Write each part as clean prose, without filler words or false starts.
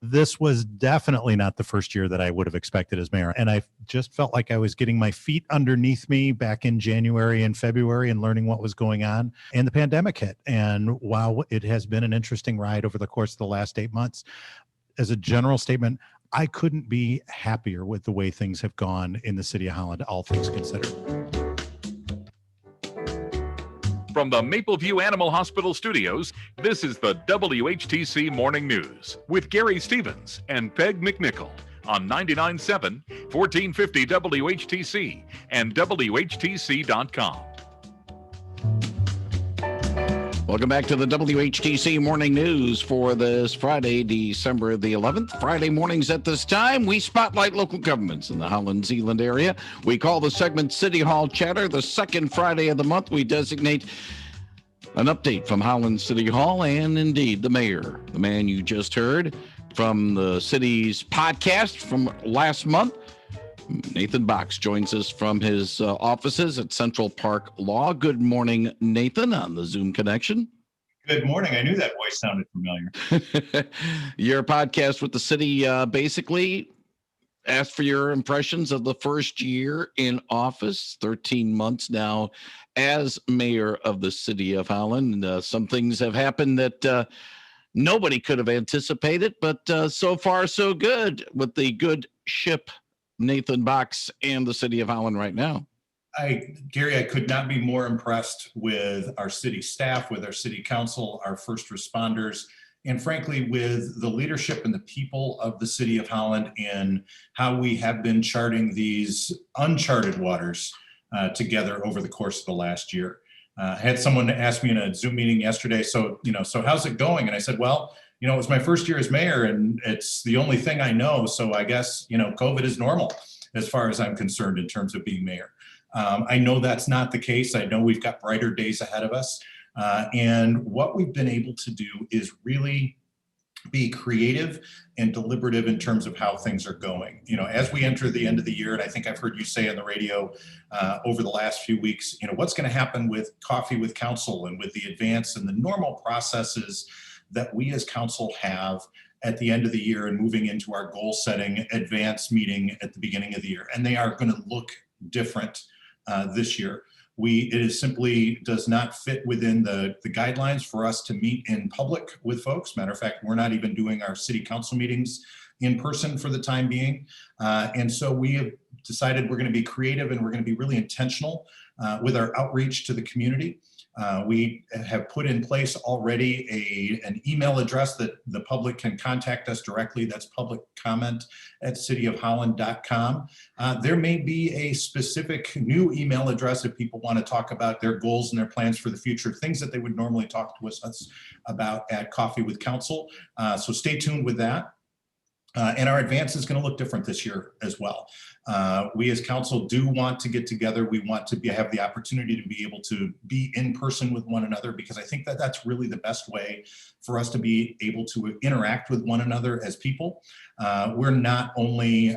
This was definitely not the first year that I would have expected as mayor. And I just felt like I was getting my feet underneath me back in January and February and learning what was going on. And the pandemic hit. And while it has been an interesting ride over the course of the last 8 months, as a general statement, I couldn't be happier with the way things have gone in the city of Holland, all things considered. From the Mapleview Animal Hospital studios, this is the WHTC Morning News with Gary Stevens and Peg McNichol on 99.7, 1450 WHTC and WHTC.com. Welcome back to the WHTC Morning News for this Friday, December the 11th. Friday mornings at this time, we spotlight local governments in the Holland Zeeland area. We call the segment City Hall Chatter. The second Friday of the month, we designate an update from Holland City Hall and indeed the mayor, the man you just heard from the city's podcast from last month. Nathan Bocks joins us from his offices at Central Park Law. Good morning, Nathan, on the Zoom connection. Good morning. I knew that voice sounded familiar. Your podcast with the city basically asked for your impressions of the first year in office, 13 months now as mayor of the city of Holland. Some things have happened that nobody could have anticipated, but so far so good with the good ship Nathan Bocks and the city of Holland right now. Gary, I could not be more impressed with our city staff, with our city council, our first responders, and frankly, with the leadership and the people of the city of Holland in how we have been charting these uncharted waters together over the course of the last year. I had someone ask me in a Zoom meeting yesterday, so how's it going? And I said, well, it was my first year as mayor and it's the only thing I know. So I guess, COVID is normal as far as I'm concerned in terms of being mayor. I know that's not the case. I know we've got brighter days ahead of us. And what we've been able to do is really be creative and deliberative in terms of how things are going. As we enter the end of the year, and I think I've heard you say on the radio over the last few weeks, what's going to happen with Coffee with Council and with the advance and the normal processes that we as council have at the end of the year and moving into our goal setting advance meeting at the beginning of the year. And they are going to look different this year. It simply does not fit within the guidelines for us to meet in public with folks. Matter of fact, we're not even doing our city council meetings in person for the time being. And so we have decided we're going to be creative and we're going to be really intentional with our outreach to the community. We have put in place already an email address that the public can contact us directly. That's publiccomment@cityofholland.com. There may be a specific new email address if people want to talk about their goals and their plans for the future, things that they would normally talk to us about at Coffee with Council. So stay tuned with that. And our advance is going to look different this year as well. We as council do want to get together. We want to have the opportunity to be able to be in person with one another, because I think that that's really the best way for us to be able to interact with one another as people. We're not only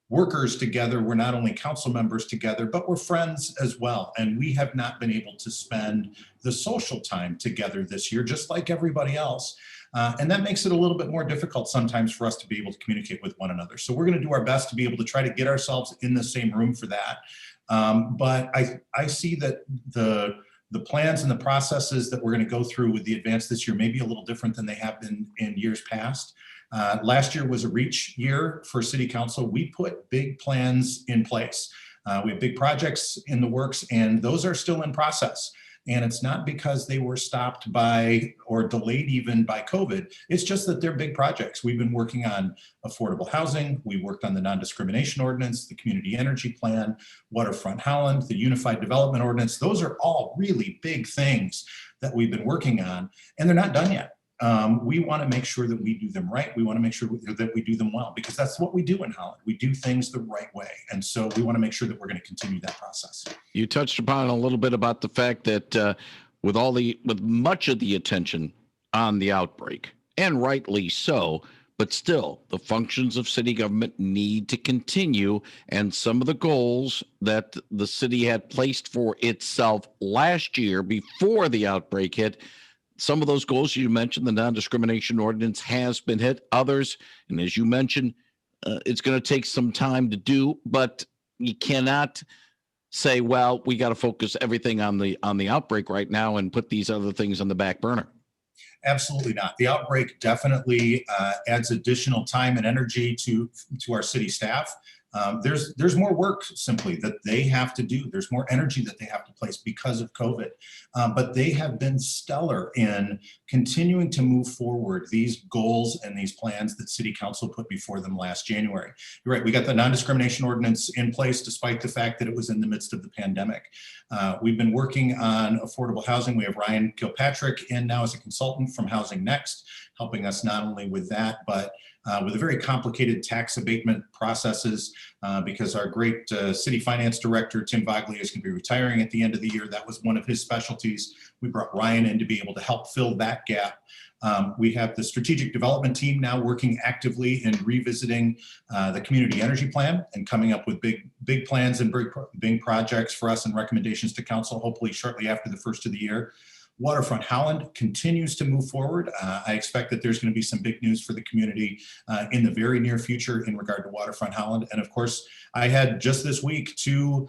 workers together, we're not only council members together, but we're friends as well. And we have not been able to spend the social time together this year, just like everybody else. And that makes it a little bit more difficult sometimes for us to be able to communicate with one another. So we're going to do our best to be able to try to get ourselves in the same room for that. But I see that the plans and the processes that we're going to go through with the advance this year may be a little different than they have been in years past. Last year was a reach year for City Council. We put big plans in place. We have big projects in the works, and those are still in process. And it's not because they were stopped by or delayed even by COVID. It's just that they're big projects. We've been working on affordable housing. We worked on the non-discrimination ordinance, the community energy plan, Waterfront Holland, the unified development ordinance. Those are all really big things that we've been working on, and they're not done yet. We want to make sure that we do them right. We want to make sure that we do them well, because that's what we do in Holland. We do things the right way. And so we want to make sure that we're going to continue that process. You touched upon a little bit about the fact that with much of the attention on the outbreak, and rightly so, but still the functions of city government need to continue. And some of the goals that the city had placed for itself last year before the outbreak hit, some of those goals you mentioned, the non-discrimination ordinance has been hit. Others, and as you mentioned, it's going to take some time to do, but you cannot say, well, we got to focus everything on the outbreak right now and put these other things on the back burner. Absolutely not. The outbreak definitely adds additional time and energy to our city staff. There's more work simply that they have to do. There's more energy that they have to place because of COVID. But they have been stellar in continuing to move forward these goals and these plans that City Council put before them last January. You're right. We got the non-discrimination ordinance in place despite the fact that it was in the midst of the pandemic. We've been working on affordable housing. We have Ryan Kilpatrick in now as a consultant from Housing Next, helping us not only with that, but with a very complicated tax abatement processes because our great city finance director, Tim Voglia, is going to be retiring at the end of the year. That was one of his specialties. We brought Ryan in to be able to help fill that gap. We have the strategic development team now working actively in revisiting the community energy plan and coming up with big plans and big projects for us and recommendations to council, hopefully shortly after the first of the year. Waterfront Holland continues to move forward. I expect that there's going to be some big news for the community in the very near future in regard to Waterfront Holland. And of course, I had just this week 2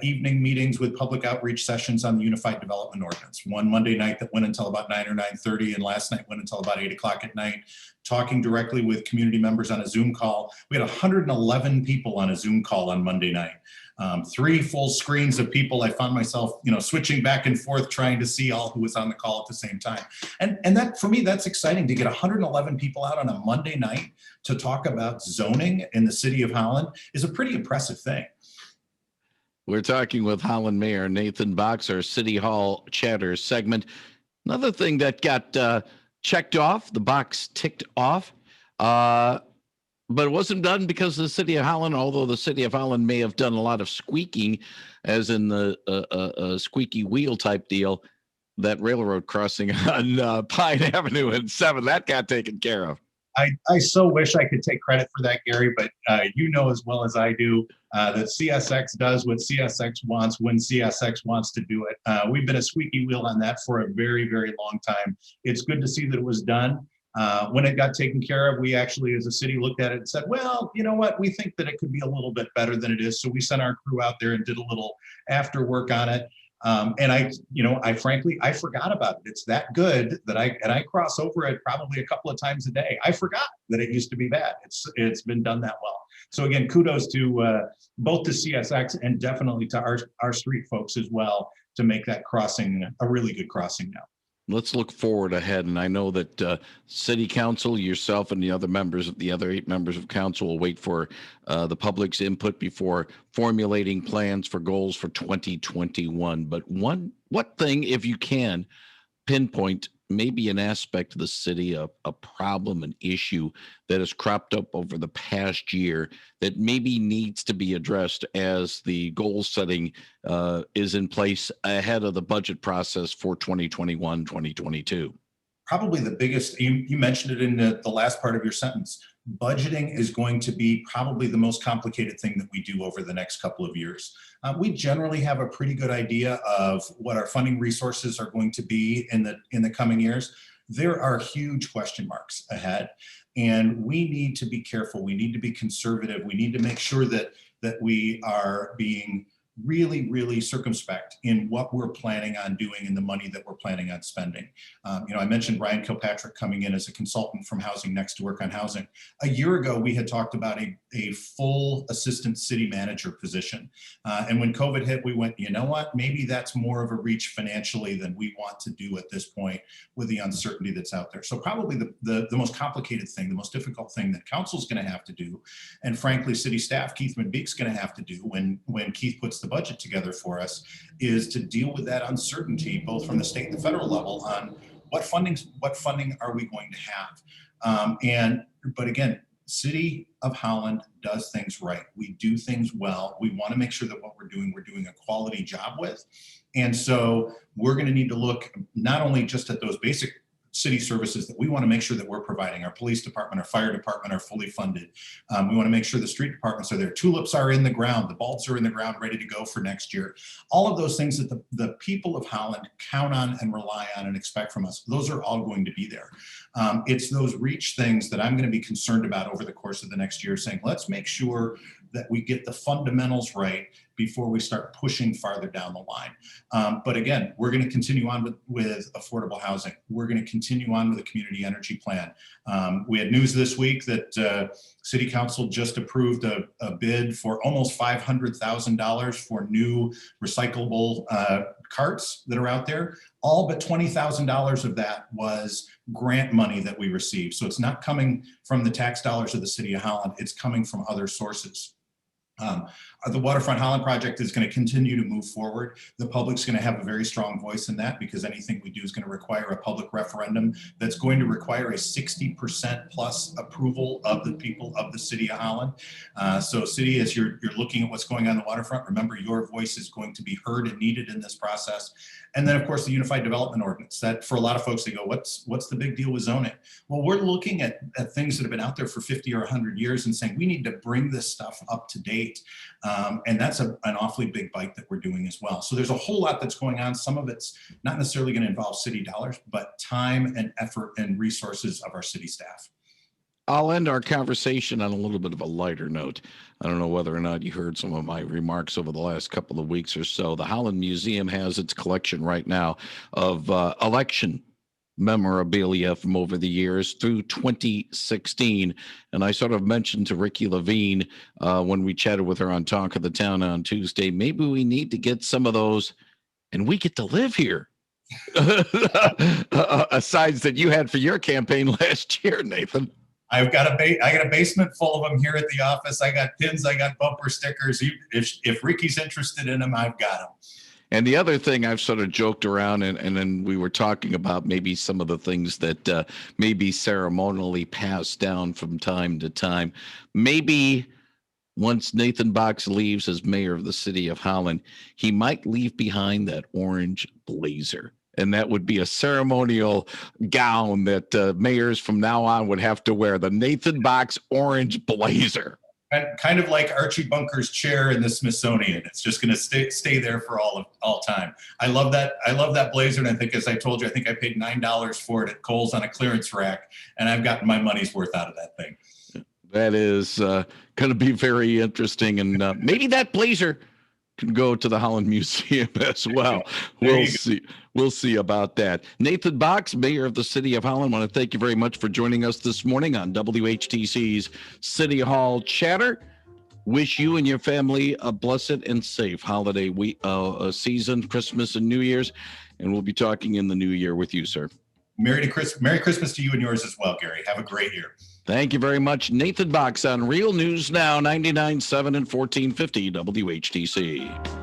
evening meetings with public outreach sessions on the Unified Development Ordinance. One Monday night that went until about 9 or 9:30, and last night went until about 8 o'clock at night, talking directly with community members on a Zoom call. We had 111 people on a Zoom call on Monday night. 3 full screens of people. I found myself, switching back and forth, trying to see all who was on the call at the same time. And that, for me, that's exciting to get 111 people out on a Monday night to talk about zoning in the city of Holland is a pretty impressive thing. We're talking with Holland Mayor Nathan Bocks, our City Hall Chatter segment. Another thing that got checked off, the box ticked off, but it wasn't done because of the city of Holland, although the city of Holland may have done a lot of squeaking, as in the squeaky wheel type deal. That railroad crossing on Pine Avenue and 7, that got taken care of. I so wish I could take credit for that, Gary, but you know as well as I do that CSX does what CSX wants when CSX wants to do it. We've been a squeaky wheel on that for a very, very long time. It's good to see that it was done. When it got taken care of, we actually, as a city, looked at it and said, well, you know what? We think that it could be a little bit better than it is. So we sent our crew out there and did a little after work on it. And I frankly forgot about it. It's that good that I cross over it probably a couple of times a day. I forgot that it used to be bad. It's been done that well. So again, kudos to both to CSX and definitely to our street folks as well to make that crossing a really good crossing now. Let's look forward ahead. And I know that City Council, yourself, and the other 8 members of council will wait for the public's input before formulating plans for goals for 2021. But what thing, if you can, pinpoint maybe an aspect of the city, a problem, an issue that has cropped up over the past year that maybe needs to be addressed as the goal setting is in place ahead of the budget process for 2021, 2022? Probably the biggest, you mentioned it in the last part of your sentence. Budgeting is going to be probably the most complicated thing that we do over the next couple of years. We generally have a pretty good idea of what our funding resources are going to be in the coming years. There are huge question marks ahead, and we need to be careful. We need to be conservative. We need to make sure that we are being really, really circumspect in what we're planning on doing and the money that we're planning on spending. I mentioned Ryan Kilpatrick coming in as a consultant from Housing Next to work on housing. A year ago, we had talked about a full assistant city manager position. And when COVID hit, we went, you know what, maybe that's more of a reach financially than we want to do at this point with the uncertainty that's out there. So probably the most complicated thing, the most difficult thing that council's going to have to do, and frankly, city staff, Keith McBeek's going to have to do when Keith puts the budget together for us, is to deal with that uncertainty, both from the state and the federal level, on what funding are we going to have. But again, City of Holland does things right. We do things well. We want to make sure that what we're doing a quality job with. And so we're going to need to look not only just at those basic city services that we want to make sure that we're providing. Our police department, our fire department are fully funded. We want to make sure the street departments are there. Tulips are in the ground. The bulbs are in the ground, ready to go for next year. All of those things that the people of Holland count on and rely on and expect from us, those are all going to be there. It's those reach things that I'm going to be concerned about over the course of the next year, saying, let's make sure that we get the fundamentals right before we start pushing farther down the line. But again, we're going to continue on with affordable housing. We're going to continue on with a community energy plan. We had news this week that City Council just approved a bid for almost $500,000 for new recyclable carts that are out there. All but $20,000 of that was grant money that we received. So it's not coming from the tax dollars of the City of Holland. It's coming from other sources. The Waterfront Holland project is going to continue to move forward. The public's going to have a very strong voice in that, because anything we do is going to require a public referendum that's going to require a 60% plus approval of the people of the City of Holland. So city, as you're looking at what's going on the waterfront, remember your voice is going to be heard and needed in this process. And then of course the Unified Development Ordinance, that for a lot of folks, they go, what's the big deal with zoning? Well, we're looking at things that have been out there for 50 or 100 years and saying we need to bring this stuff up to date. And that's an awfully big bite that we're doing as well. So there's a whole lot that's going on. Some of it's not necessarily going to involve city dollars, but time and effort and resources of our city staff. I'll end our conversation on a little bit of a lighter note. I don't know whether or not you heard some of my remarks over the last couple of weeks or so. The Holland Museum has its collection right now of election memorabilia from over the years through 2016. And I sort of mentioned to Ricky Levine when we chatted with her on Talk of the Town on Tuesday, maybe we need to get some of those and we get to live here. Asides that you had for your campaign last year, Nathan. I got a basement full of them here at the office. I got pins, I got bumper stickers. If Ricky's interested in them, I've got them. And the other thing I've sort of joked around, and then we were talking about maybe some of the things that may be ceremonially passed down from time to time. Maybe once Nathan Bocks leaves as mayor of the City of Holland, he might leave behind that orange blazer. And that would be a ceremonial gown that mayors from now on would have to wear, the Nathan Bocks orange blazer. Kind of like Archie Bunker's chair in the Smithsonian. It's just going to stay there for all time. I love that. I love that blazer. And I think, as I told you, I think I paid $9 for it at Kohl's on a clearance rack, and I've gotten my money's worth out of that thing. That is going to be very interesting. And maybe that blazer can go to the Holland Museum as well. We'll see. We'll see about that. Nathan Bocks, mayor of the City of Holland, I want to thank you very much for joining us this morning on WHTC's City Hall Chatter. Wish you and your family a blessed and safe holiday season, Christmas and New Year's, and we'll be talking in the new year with you, sir. Merry Christmas to you and yours as well, Gary. Have a great year. Thank you very much. Nathan Bocks on Real News Now, 99.7 and 1450 WHTC.